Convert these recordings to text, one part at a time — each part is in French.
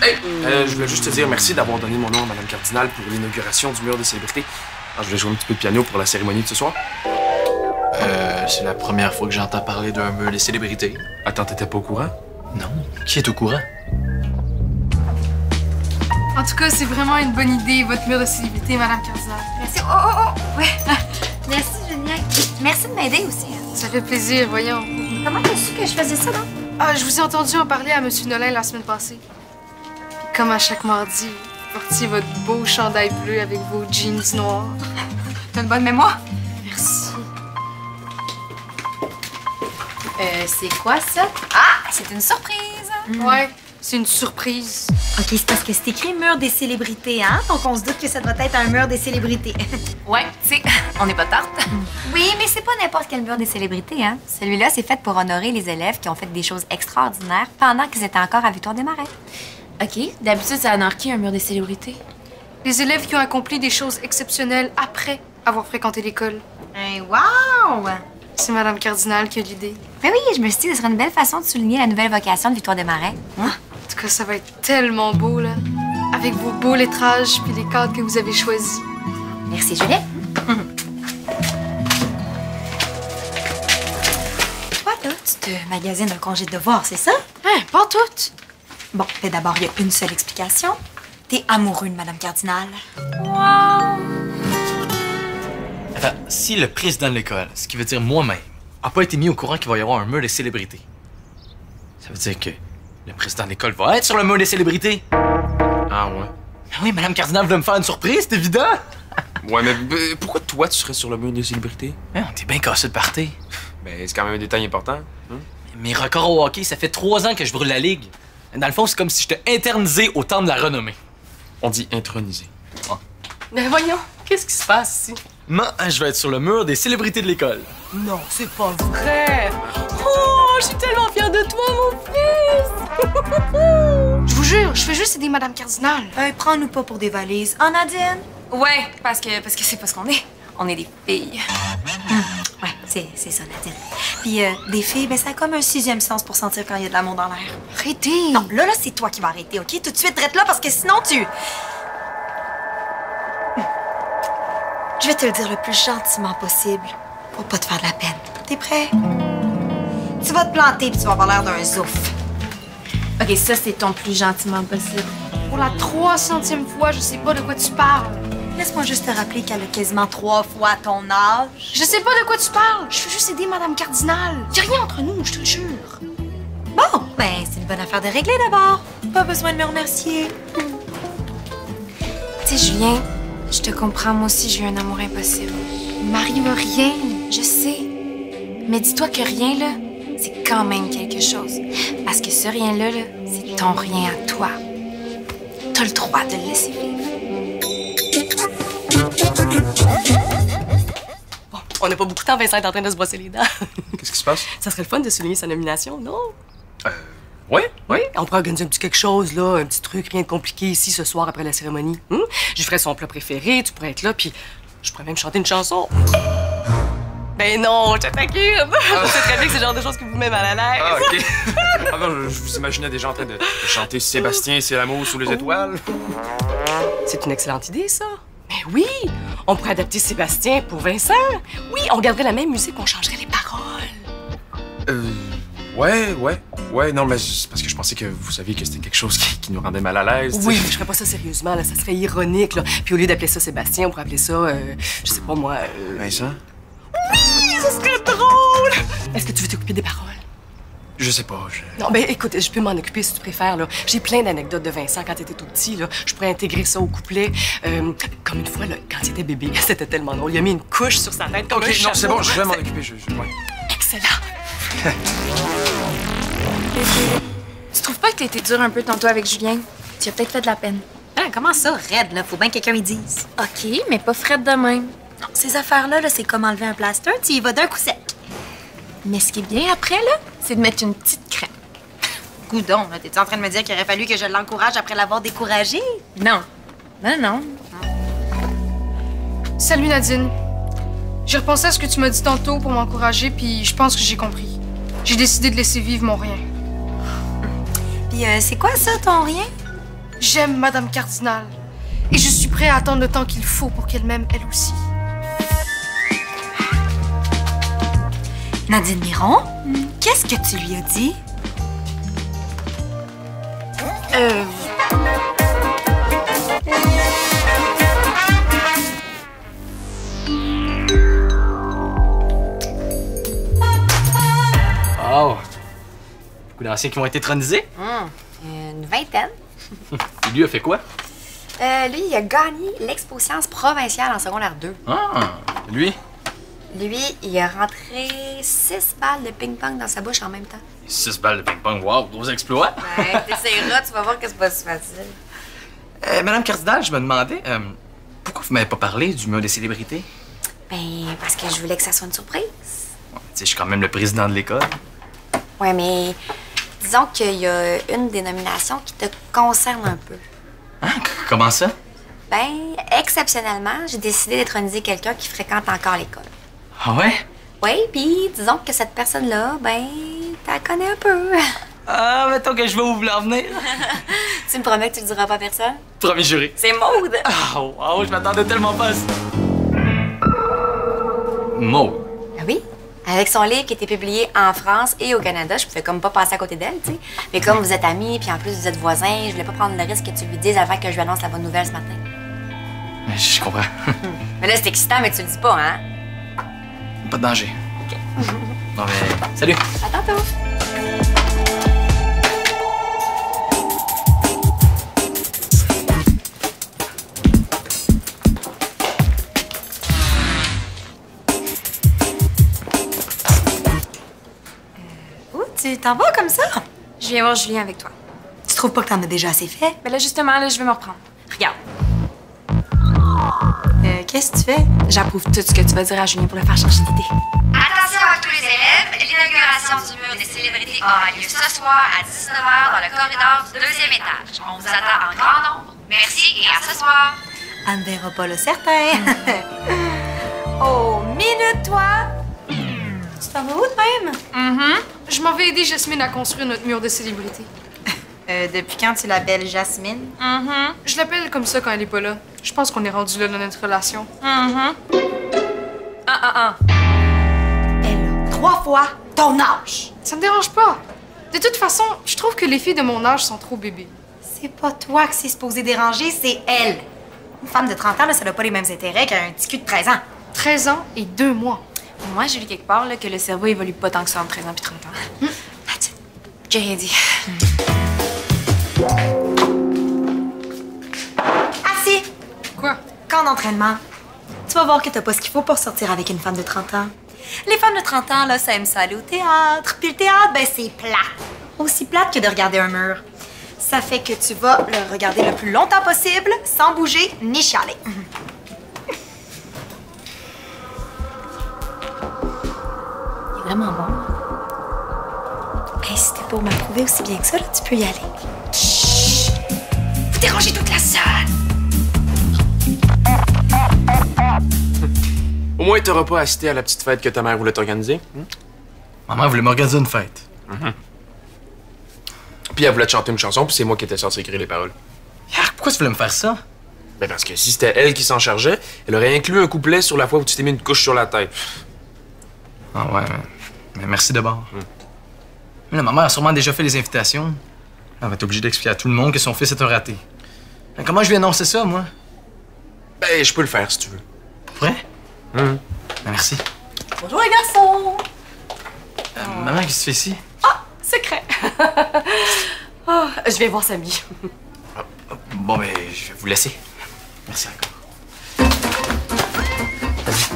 Hey, je voulais juste te dire merci d'avoir donné mon nom à Madame Cardinal pour l'inauguration du mur des célébrités. Alors, je voulais jouer un petit peu de piano pour la cérémonie de ce soir. C'est la première fois que j'entends parler d'un mur des célébrités. Attends, t'étais pas au courant? Non. Qui est au courant? En tout cas, c'est vraiment une bonne idée, votre mur de célébrité, Madame Cardinal. Merci. Oh! Ouais. Merci, Julien. Merci de m'aider aussi. Hein. Ça fait plaisir, voyons. Comment t'as su que je faisais ça, non? Ah, je vous ai entendu en parler à M. Nolin la semaine passée. Puis comme à chaque mardi, vous portiez votre beau chandail bleu avec vos jeans noirs. T'as une bonne mémoire? Merci. C'est quoi ça? Ah! C'est une surprise! Ouais, c'est une surprise. OK, c'est parce que c'est écrit mur des célébrités, hein? Donc on se doute que ça doit être un mur des célébrités. Ouais, tu sais, on n'est pas tarte. Oui, mais c'est pas n'importe quel mur des célébrités, hein? Celui-là, c'est fait pour honorer les élèves qui ont fait des choses extraordinaires pendant qu'ils étaient encore à Victoire-des-Marais. OK, d'habitude, ça honore qui, un mur des célébrités? Les élèves qui ont accompli des choses exceptionnelles après avoir fréquenté l'école. Hey, wow! C'est Madame Cardinal qui a l'idée. Ben oui, je me suis dit que ce serait une belle façon de souligner la nouvelle vocation de Victoire-des-Marais. En tout cas, ça va être tellement beau, là. Avec vos beaux lettrages puis les cadres que vous avez choisis. Merci, Juliette. Toi, là, tu te magasines un congé de devoir, c'est ça? Hein, pas toutes. Bon, ben d'abord, il y a une seule explication. T'es amoureux de Madame Cardinal. Attends, si le président de l'école, ce qui veut dire moi-même, a pas été mis au courant qu'il va y avoir un mur des célébrités, ça veut dire que le président de l'école va être sur le mur des célébrités. Ah ouais? Ben oui, Madame Cardinal voulait me faire une surprise, c'est évident. Ouais, mais pourquoi toi, tu serais sur le mur des célébrités? Ben, on t'est bien cassé de party. Ben, c'est quand même un détail important. Hein? Mes records au hockey, ça fait 3 ans que je brûle la ligue. Dans le fond, c'est comme si j'étais internisé au temps de la renommée. On dit intronisé. Mais voyons, qu'est-ce qui se passe ici? Moi, je vais être sur le mur des célébrités de l'école. Non, c'est pas vrai! Oh, je suis tellement fière de toi, mon fils! Je vous jure, je fais juste aider Madame Cardinal. Prends-nous pas pour des valises. Oh, Nadine? Ouais, parce que c'est pas ce qu'on est. On est des filles. Ouais, c'est ça, Nadine. Puis des filles, ben ça a comme un 6e sens pour sentir quand il y a de l'amour dans l'air. Arrêtez! Non, là, c'est toi qui vas arrêter, OK? Tout de suite, reste là, parce que sinon, tu... Je vais te le dire le plus gentiment possible pour pas te faire de la peine. T'es prêt? Tu vas te planter puis tu vas avoir l'air d'un zouf. OK, ça, c'est ton plus gentiment possible. Pour la 300e fois, je sais pas de quoi tu parles. Laisse-moi juste te rappeler qu'elle a quasiment 3 fois ton âge. Je sais pas de quoi tu parles. Je fais juste aider Madame Cardinal. Y a rien entre nous, je te le jure. Bon, ben, c'est une bonne affaire de régler d'abord. Pas besoin de me remercier. Tu sais, Julien, je te comprends, moi aussi, j'ai eu un amour impossible. Il m'arrive rien. Je sais. Mais dis-toi que rien, là, c'est quand même quelque chose. Parce que ce rien-là, là, c'est ton rien à toi. T'as le droit de le laisser vivre. Bon, on n'a pas beaucoup de temps, Vincent est en train de se brosser les dents. Qu'est-ce qui se passe? Ça serait le fun de souligner sa nomination, non? Ouais? Oui, on pourrait organiser un petit quelque chose, là, un petit truc, rien de compliqué ici ce soir après la cérémonie. Je ferais son plat préféré, tu pourrais être là, puis je pourrais même chanter une chanson. Ben non, je te taquine! C'est très bien que c'est le genre de choses qui vous met mal à l'aise. Ah, OK. Ah non, je vous imaginais déjà en train de chanter Sébastien, c'est l'amour sous les étoiles. C'est une excellente idée, ça. Mais oui, on pourrait adapter Sébastien pour Vincent. Oui, on garderait la même musique, on changerait les paroles. Ouais, non, mais c'est parce que je pensais que vous saviez que c'était quelque chose qui nous rendait mal à l'aise. Oui, mais je ferais pas ça sérieusement, là, ça serait ironique, là. Puis au lieu d'appeler ça Sébastien, on pourrait appeler ça, je sais pas moi... Vincent? Oui, ce serait drôle! Est-ce que tu veux t'occuper des paroles? Je sais pas, Non, ben écoute, je peux m'en occuper si tu préfères, là. J'ai plein d'anecdotes de Vincent quand t'étais tout petit, là. Je pourrais intégrer ça au couplet. Comme une fois, là, quand il était bébé, c'était tellement drôle. Il a mis une couche sur sa tête comme un chapeau. Non, c'est bon, je vais m'en occuper, ouais. Excellent! Tu trouves pas que t'as été dur un peu tantôt avec Julien? Tu as peut-être fait de la peine. Ah, comment ça, raide, là? Faut bien que quelqu'un y dise. OK, mais pas Fred de même. Non, ces affaires-là, c'est comme enlever un plaster, tu y vas d'un coup sec. Mais ce qui est bien après, là, c'est de mettre une petite crème. Coudon, là, t'es-tu en train de me dire qu'il aurait fallu que je l'encourage après l'avoir découragé? Non. Non. Salut, Nadine. J'ai repensé à ce que tu m'as dit tantôt pour m'encourager, puis je pense que j'ai compris. J'ai décidé de laisser vivre mon rien. Puis c'est quoi ça, ton rien? J'aime Madame Cardinal. Et je suis prêt à attendre le temps qu'il faut pour qu'elle m'aime elle aussi. Nadine Miron, qu'est-ce que tu lui as dit? Oh! Beaucoup d'anciens qui vont être étronisés. Une vingtaine. Et lui a fait quoi? Lui, il a gagné l'expo science provinciale en secondaire 2. Ah! Lui? Lui, il a rentré 6 balles de ping-pong dans sa bouche en même temps. 6 balles de ping-pong, wow, gros exploit! Ouais, t'essayeras, tu vas voir que c'est pas si facile. Madame Cardinal, je me demandais, pourquoi vous m'avez pas parlé du mur des célébrités? Ben, parce que je voulais que ça soit une surprise. Tu sais, je suis quand même le président de l'école. Ouais, mais disons qu'il y a une dénomination qui te concerne un peu. Hein? Comment ça? Ben, exceptionnellement, j'ai décidé d'étroniser quelqu'un qui fréquente encore l'école. Ah ouais? Oui, puis disons que cette personne-là, ben, tu la connais un peu. Ah, mettons que je vais où vous voulez en venir. Tu me promets que tu le diras pas à personne? Premier juré. C'est Maude! Ah, wow, je m'attendais tellement pas à ça. Maud. Ah oui? Avec son livre qui a été publié en France et au Canada, je pouvais comme pas passer à côté d'elle, tu sais. Mais comme vous êtes amis, puis en plus vous êtes voisins, je voulais pas prendre le risque que tu lui dises avant que je lui annonce la bonne nouvelle ce matin. Je comprends. Mais là, c'est excitant, mais tu le dis pas, hein? Pas de danger. OK. Bon, ben, salut. À tantôt! Où tu t'en vas comme ça? Je viens voir Julien avec toi. Tu trouves pas que t'en as déjà assez fait? Mais là, justement, là, je vais me reprendre. Regarde. Qu'est-ce que tu fais? J'approuve tout ce que tu vas dire à Julien pour le faire changer d'idée. Attention à tous les élèves, l'inauguration du mur des célébrités aura lieu ce soir à 19h dans le corridor du 2e étage. On vous attend en grand nombre. Merci et à ce soir. Elle ne verra pas le certain. Oh, minute, toi! Tu t'en vas où de même? Je m'en vais aider Jasmine à construire notre mur de célébrité. Depuis quand tu l'appelles Jasmine? Je l'appelle comme ça quand elle est pas là. Je pense qu'on est rendu là dans notre relation. Elle a 3 fois ton âge. Ça me dérange pas. De toute façon, je trouve que les filles de mon âge sont trop bébés. C'est pas toi que c'est supposé déranger, c'est elle. Une femme de 30 ans, là, ça n'a pas les mêmes intérêts qu'un petit cul de 13 ans. 13 ans et 2 mois. Moi, j'ai lu quelque part là, que le cerveau évolue pas tant que ça entre 13 ans puis 30 ans. J'ai rien dit. Assis! Quoi? Camp d'entraînement. Tu vas voir que t'as pas ce qu'il faut pour sortir avec une femme de 30 ans. Les femmes de 30 ans, là, ça aime ça aller au théâtre. Puis le théâtre, ben c'est plat. Aussi plate que de regarder un mur. Ça fait que tu vas le regarder le plus longtemps possible, sans bouger ni chialer. Il est vraiment bon. Hey, si t'es pour m'approuver aussi bien que ça, là, tu peux y aller. Chut! Vous dérangez toute la salle! Au moins, t'auras pas assisté à la petite fête que ta mère voulait t'organiser. Maman voulait m'organiser une fête. Puis elle voulait te chanter une chanson, puis c'est moi qui étais censé écrire les paroles. Yark, pourquoi tu voulais me faire ça? Ben parce que si c'était elle qui s'en chargeait, elle aurait inclus un couplet sur la fois où tu t'es mis une couche sur la tête. Ah ouais, mais merci d'abord. Mais là, ma mère a sûrement déjà fait les invitations. Elle va être obligée d'expliquer à tout le monde que son fils est un raté. Mais comment je vais annoncer ça, moi? Ben, je peux le faire si tu veux. Pour vrai? Ben, merci. Bonjour les garçons! Maman, qu'est-ce que tu fais ici? Secret! Je vais voir Samy. Bon, ben, je vais vous laisser. Merci encore.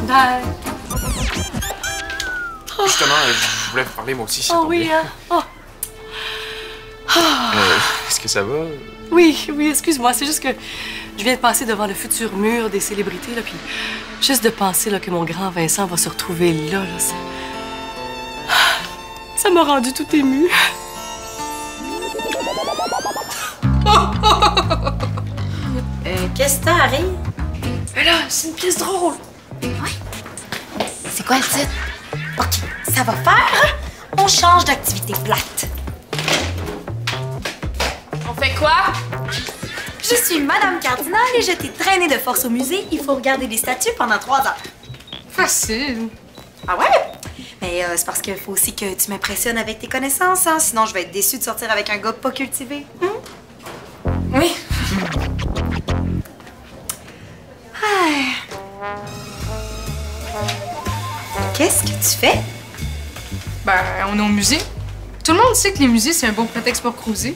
Bye! Justement, je voulais vous parler moi aussi, si ça Oh tombe oui, bien. hein? Oh. Est-ce que ça va? Oui, excuse-moi, c'est juste que je viens de passer devant le futur mur des célébrités, là, puis juste de penser là, que mon grand Vincent va se retrouver là, ça m'a rendu tout émue. Qu'est-ce que t'as, Harry? Mais là, c'est une pièce drôle. C'est quoi le titre? OK, ça va faire. On change d'activité plate. On fait quoi? Je suis Madame Cardinal et je t'ai traînée de force au musée. Il faut regarder les statues pendant 3 heures. Facile. Ah ouais? Mais c'est parce qu'il faut aussi que tu m'impressionnes avec tes connaissances, hein? Sinon, je vais être déçue de sortir avec un gars pas cultivé. Oui. Qu'est-ce que tu fais? Ben, on est au musée. Tout le monde sait que les musées, c'est un bon prétexte pour cruiser.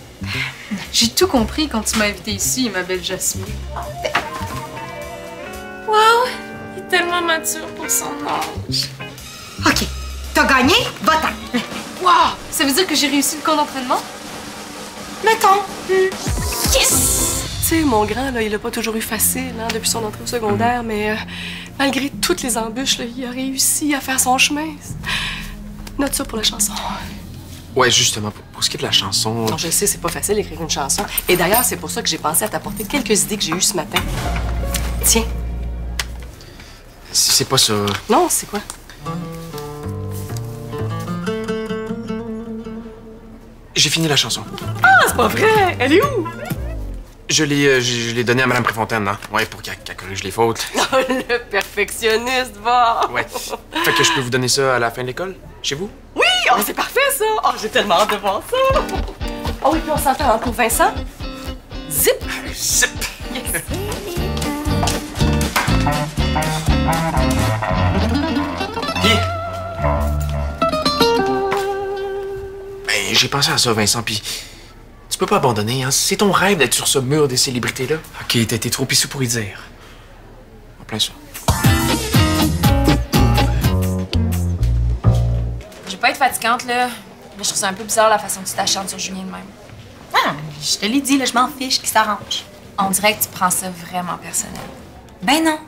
J'ai tout compris quand tu m'as invitée ici, ma belle Jasmine. Wow! Il est tellement mature pour son âge. OK. T'as gagné? Va-t'en. Wow! Ça veut dire que j'ai réussi le camp d'entraînement? Mettons. Yes! Tu sais, mon grand, là, il a pas toujours eu facile hein, depuis son entrée au secondaire, mais malgré toutes les embûches, là, il a réussi à faire son chemin. Note ça pour la chanson. Ouais, justement, pour ce qui est de la chanson... Non, je sais, c'est pas facile d'écrire une chanson. Et d'ailleurs, c'est pour ça que j'ai pensé à t'apporter quelques idées que j'ai eues ce matin. Tiens. C'est pas ça. Non, c'est quoi? J'ai fini la chanson. Ah, c'est pas vrai! Elle est où? Je l'ai donnée à Madame Préfontaine, hein? Ouais, pour qu'elle corrige les fautes. Oh, le perfectionniste, va! Ouais. Fait que je peux vous donner ça à la fin de l'école? Chez vous? Oui! Oh, c'est parfait, ça! Oh, j'ai tellement hâte de voir ça! Oh oui, puis on s'entend hein, pour Vincent? Zip! Zip! Yes! Puis... Ben, j'ai pensé à ça, Vincent, puis... Tu peux pas abandonner, hein? C'est ton rêve d'être sur ce mur des célébrités-là. Ok, t'as été trop pissou pour y dire. En plein ça. Je vais pas être fatigante, là, mais je trouve ça un peu bizarre la façon que tu t'acharnes sur Julien de même. Ah, je te l'ai dit, là, je m'en fiche, qui s'arrange. On dirait que tu prends ça vraiment personnel. Ben non.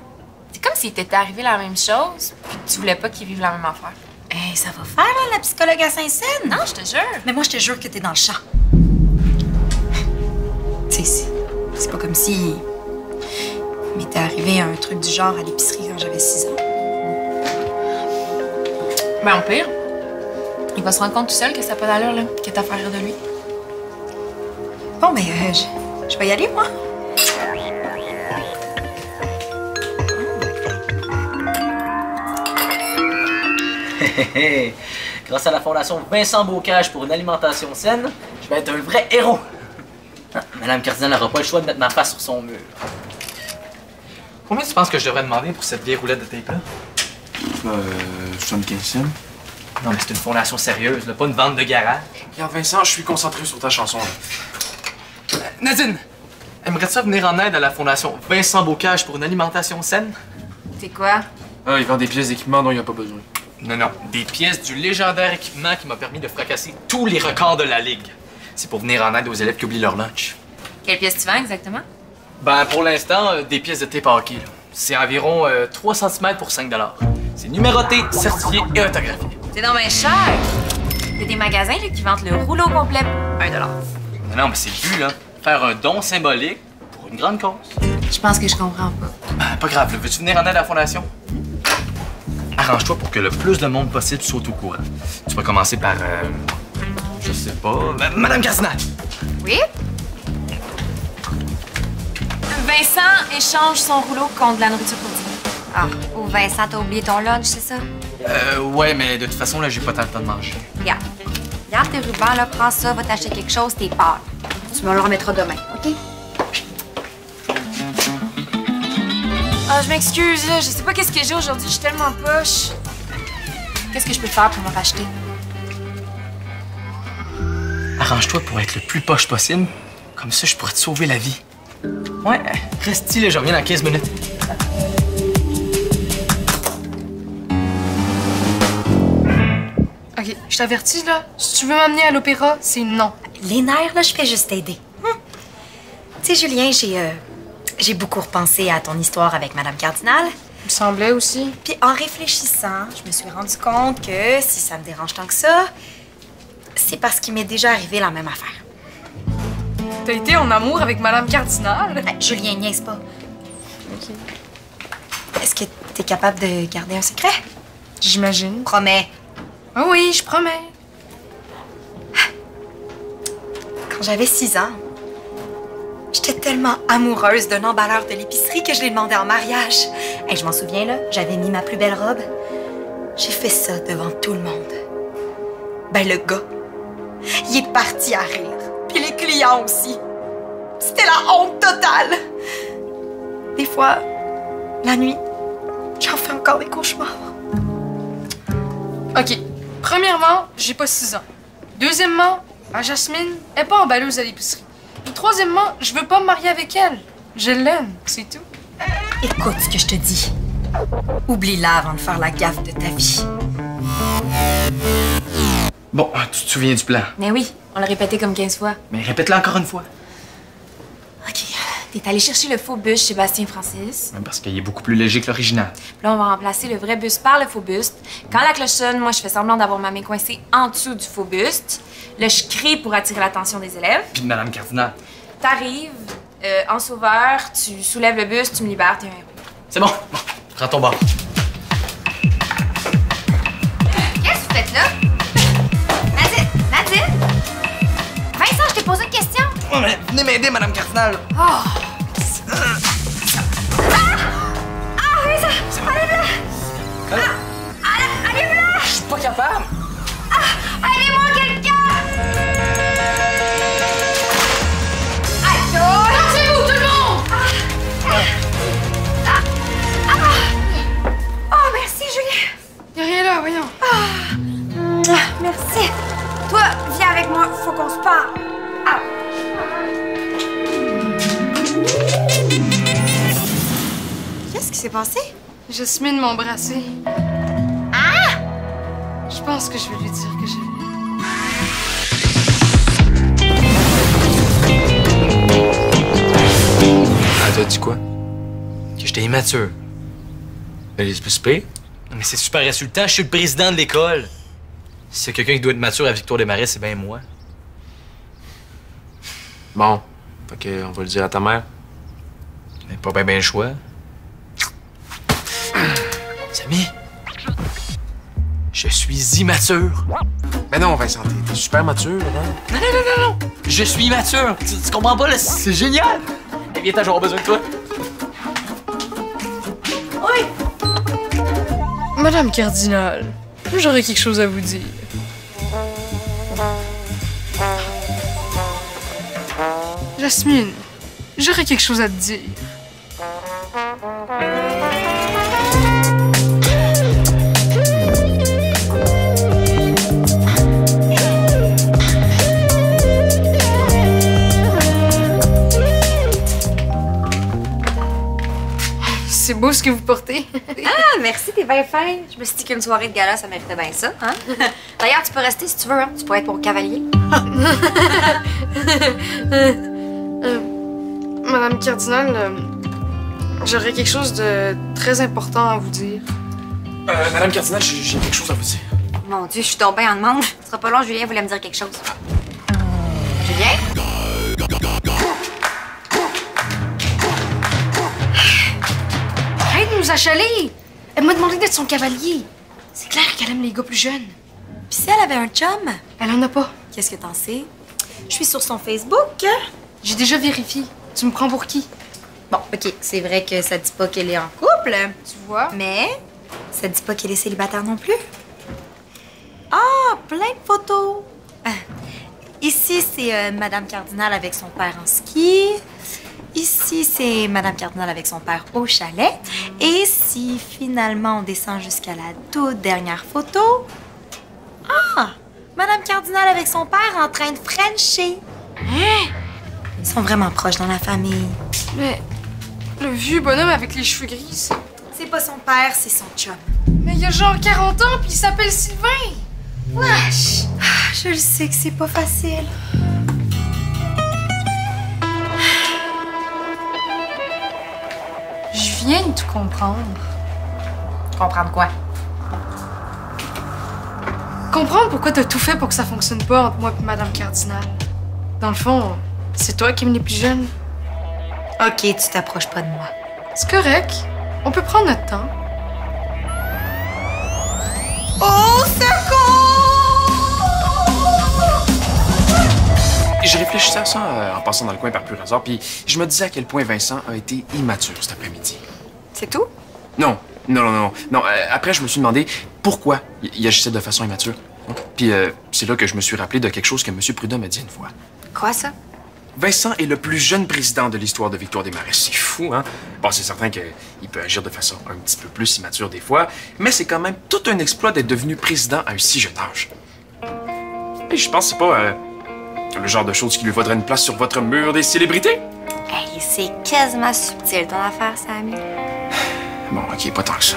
C'est comme s'il t'était arrivé la même chose, puis que tu voulais pas qu'il vive la même affaire. Hey, ça va faire, là, la psychologue à Saint-Saëns? Non, je te jure. Mais moi, je te jure que t'es dans le champ. Tu sais, c'est pas comme si... il m'était arrivé un truc du genre à l'épicerie quand j'avais 6 ans. Ben, au pire, il va se rendre compte tout seul que ça n'a pas d'allure, là, que t'as à faire rire de lui. Bon, ben, je vais y aller, moi. Grâce à la Fondation Vincent Bocage pour une alimentation saine, je vais être un vrai héros. Ah, Madame Cardinal n'aura pas le choix de mettre ma face sur son mur. Combien tu penses que je devrais demander pour cette vieille roulette de tape-là? 75 cents. Non, mais c'est une fondation sérieuse, là, pas une vente de garage. Regarde, Vincent, je suis concentré sur ta chanson, là. Nadine, aimerais-tu ça venir en aide à la Fondation Vincent Bocage pour une alimentation saine? C'est quoi? Ah, il vend des pièces d'équipement dont il n'y a pas besoin. Non, non, des pièces du légendaire équipement qui m'a permis de fracasser tous les records de la Ligue. C'est pour venir en aide aux élèves qui oublient leur lunch. Quelle pièce tu vends exactement? Ben, pour l'instant, des pièces de tape à hockey, là. C'est environ 3 cm pour 5 $. C'est numéroté, certifié et autographié. C'est dans bien cher! Il y a des magasins là, qui vendent le rouleau complet pour 1 $. Non, non, mais c'est le but, là. Faire un don symbolique pour une grande cause. Je pense que je comprends pas. Ben, pas grave, là. Veux-tu venir en aide à la Fondation? Arrange-toi pour que le plus de monde possible soit au courant. Tu vas commencer par, je sais pas, Madame Cardinal! Oui? Vincent échange son rouleau contre de la nourriture pour dîner. Ah, ou Vincent, t'as oublié ton lunch, c'est ça? Ouais, mais de toute façon, là, j'ai pas tant le temps de manger. Regarde. Regarde tes rubans, là, prends ça, va t'acheter quelque chose, t'es pâle. Tu me le remettras demain, OK? Ah, je m'excuse, là, je sais pas qu'est-ce que j'ai aujourd'hui, je suis tellement poche. Qu'est-ce que je peux faire pour me racheter? Arrange-toi pour être le plus poche possible. Comme ça, je pourrais te sauver la vie. Ouais, reste ici, là, je reviens dans 15 minutes. OK, je t'avertis, là. Si tu veux m'amener à l'opéra, c'est non. Les nerfs, là, je fais juste t'aider. Tu sais, Julien, j'ai beaucoup repensé à ton histoire avec Madame Cardinal. Il me semblait aussi. Puis en réfléchissant, je me suis rendu compte que si ça me dérange tant que ça, c'est parce qu'il m'est déjà arrivé la même affaire. T'as été en amour avec Madame Cardinal? Julien, niaise pas. OK. Est-ce que t'es capable de garder un secret? J'imagine. Promets. Ah oui, je promets. Quand j'avais 6 ans, J'étais tellement amoureuse d'un emballeur de l'épicerie que je l'ai demandé en mariage. Et je m'en souviens, là, j'avais mis ma plus belle robe. J'ai fait ça devant tout le monde. Ben, le gars, il est parti à rire. Puis les clients aussi. C'était la honte totale. Des fois, la nuit, j'en fais encore des cauchemars. OK. Premièrement, j'ai pas 6 ans. Deuxièmement, ma Jasmine est pas emballeuse à l'épicerie. Puis troisièmement, je veux pas me marier avec elle. Je l'aime, c'est tout. Écoute ce que je te dis. Oublie-la avant de faire la gaffe de ta vie. Bon, tu te souviens du plan? Mais oui, on l'a répété comme 15 fois. Mais répète-le encore une fois. OK. T'es allé chercher le faux buste chez Bastien Francis. Parce qu'il est beaucoup plus léger que l'original. Puis là, on va remplacer le vrai buste par le faux buste. Quand la cloche sonne, moi, je fais semblant d'avoir ma main coincée en dessous du faux buste. Là, je crie pour attirer l'attention des élèves. Puis de Madame Cardinal. T'arrives, en sauveur, tu soulèves le buste, tu me libères, t'es un héros. C'est bon. Bon, prends ton bord. Qu'est-ce que vous faites là? Nadine? Vincent, je t'ai posé une question. Ouais, mais venez m'aider, Madame Cardinal. Ah, Vincent, enlève-la! Enlève-la! Je suis pas capable. Aidez-moi, quelqu'un! Lancez-vous, tout le monde! Oh, merci, Julien. Y'a rien là, voyons. Merci. Toi, viens avec moi, faut qu'on se parle. Qu'est-ce qui s'est passé? Jasmine m'a embrassée. Ah! Je pense que je vais lui dire que je l'aime. Elle t'a dit quoi? Que j'étais immature. Elle est plus pire? Mais c'est super insultant, je suis le président de l'école. Si c'est quelqu'un qui doit être mature à Victoire Desmarais, c'est bien moi. Bon, fait que on va le dire à ta mère. Mais pas bien le choix. Samy, je suis immature. Mais non, Vincent, t'es super mature, hein? Non. Je suis immature. Tu comprends pas, là? C'est génial. Eh bien, j'aurai besoin de toi. Madame Cardinal, j'aurais quelque chose à vous dire. Jasmine, j'aurais quelque chose à te dire. C'est beau ce que vous portez. Ah, merci, t'es bien fin. Je me suis dit qu'une soirée de gala, ça méritait bien ça. Hein? D'ailleurs, tu peux rester si tu veux. Hein? Tu pourrais être mon cavalier. Madame Cardinal, j'aurais quelque chose de très important à vous dire. Madame Cardinal, j'ai quelque chose à vous dire. Mon Dieu, je suis tombée en demande. Ce sera pas long, Julien voulait me dire quelque chose. Julien? Arrête de nous achaler! Elle m'a demandé d'être son cavalier. C'est clair qu'elle aime les gars plus jeunes. Puis si elle avait un chum, Elle en a pas. qu'est-ce que t'en sais? Je suis sur son Facebook. J'ai déjà vérifié. Tu me prends pour qui? Bon, OK, c'est vrai que ça dit pas qu'elle est en couple, Tu vois? mais ça dit pas qu'elle est célibataire non plus. Ah, plein de photos. Ici, c'est Madame Cardinal avec son père en ski. Ici, c'est Madame Cardinal avec son père au chalet. Et si finalement on descend jusqu'à la toute dernière photo... Ah! Madame Cardinal avec son père en train de frencher. Hein? Ils sont vraiment proches dans la famille. Mais le vieux bonhomme avec les cheveux gris, C'est pas son père, c'est son chum. mais il a genre 40 ans puis il s'appelle Sylvain. Wesh! Ah, je le sais que c'est pas facile. Je viens de tout comprendre. Comprendre quoi? Comprendre pourquoi t'as tout fait pour que ça fonctionne pas entre moi et Madame Cardinal. Dans le fond, c'est toi qui aimes les plus jeunes. OK, tu t'approches pas de moi. C'est correct. On peut prendre notre temps. Au secours! je réfléchissais à ça en passant dans le coin par pur hasard, puis je me disais à quel point Vincent a été immature cet après-midi. C'est tout? Non, après, je me suis demandé pourquoi il agissait de façon immature. Puis c'est là que je me suis rappelé de quelque chose que M. Prudhomme a dit une fois. Quoi, ça? Vincent est le plus jeune président de l'histoire de Victoire-des-Marais. C'est fou, hein? Bon, c'est certain qu'il peut agir de façon un petit peu plus immature des fois, mais c'est quand même tout un exploit d'être devenu président à un si jeune âge. Et je pense que c'est pas le genre de choses qui lui vaudrait une place sur votre mur des célébrités. Hey, c'est quasiment subtil, ton affaire, Sammy. Bon, OK, pas tant que ça.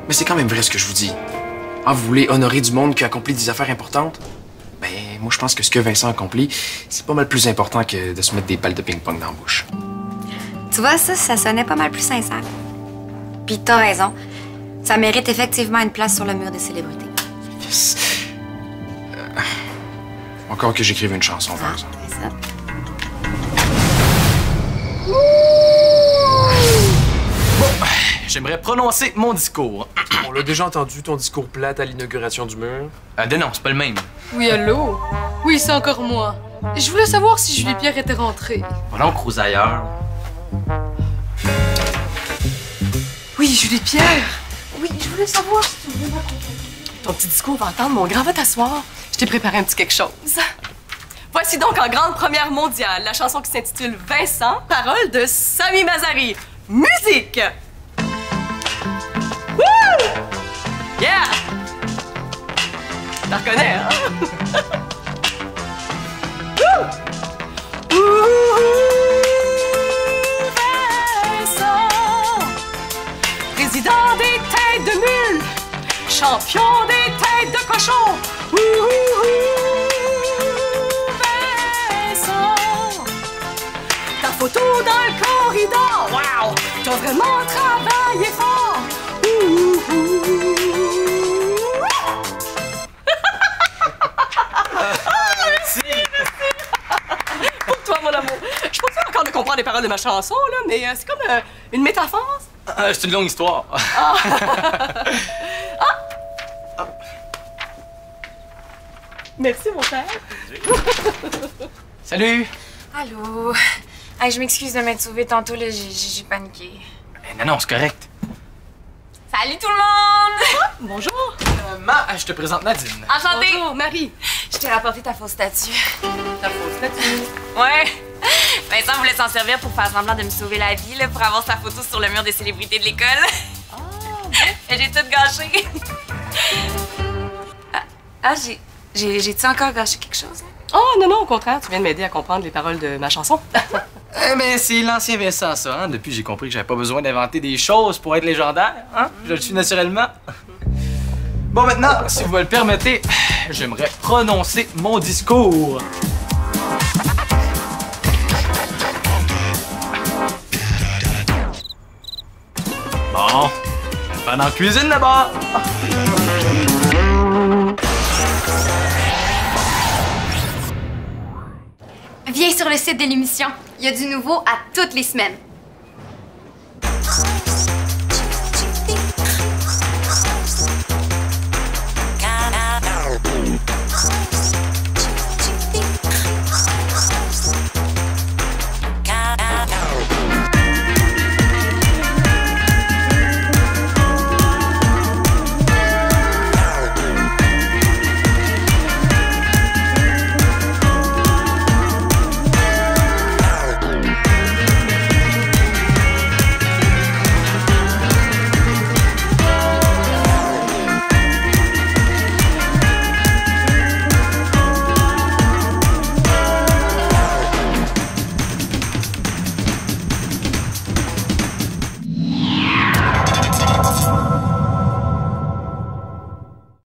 Mais c'est quand même vrai ce que je vous dis. Ah, vous voulez honorer du monde qui a accompli des affaires importantes? Ben, moi, je pense que ce que Vincent a accompli, c'est pas mal plus important que de se mettre des balles de ping-pong dans la bouche. Tu vois, ça sonnait pas mal plus sincère. Puis t'as raison. Ça mérite effectivement une place sur le mur des célébrités. Yes. Encore que j'écrive une chanson, par exemple. C'est ça. J'aimerais prononcer mon discours. On l'a déjà entendu, ton discours plate à l'inauguration du mur. Non, c'est pas le même. Oui, allô? Oui, c'est encore moi. Je voulais savoir si Julie Pierre était rentrée. Voilà, on crouse ailleurs. Oui, Julie Pierre. Oui, je voulais savoir si tu voulais m'accompagner. Ton petit discours va entendre, mon grand, va t'asseoir. Je t'ai préparé un petit quelque chose. Voici donc en grande première mondiale la chanson qui s'intitule Vincent, paroles de Sami Mazari. Musique! Wouh! Yeah! T'en reconnais, hein? Wouh! Vincent, président des têtes de mule, champion des têtes de cochon. Vincent, ta photo dans le corridor. Wow! T'as vraiment travaillé fort. Merci! Pour toi, mon amour. Je suis pas sûre encore de comprendre les paroles de ma chanson, là, mais c'est comme une métaphore. C'est une longue histoire. Merci, mon père. Salut! Allô? Hey, je m'excuse de m'être sauvée tantôt, là, j'ai paniqué. Non, c'est correct. Salut tout le monde! Bonjour. Je te présente Nadine. Enchantée! Bonjour, Marie. Je t'ai rapporté ta fausse statue. Ta fausse statue. Ouais! Vincent voulait s'en servir pour faire semblant de me sauver la vie, là, pour avoir sa photo sur le mur des célébrités de l'école. Et j'ai tout gâché. J'ai-tu encore gâché quelque chose? Oh, non, au contraire, tu viens de m'aider à comprendre les paroles de ma chanson. Mais c'est l'ancien Vincent, ça, hein? Depuis, j'ai compris que j'avais pas besoin d'inventer des choses pour être légendaire, hein? Je le suis naturellement. Bon, maintenant, si vous me le permettez, j'aimerais prononcer mon discours. Bon, je vais faire dans la cuisine d'abord. Viens sur le site de l'émission. Il y a du nouveau à toutes les semaines.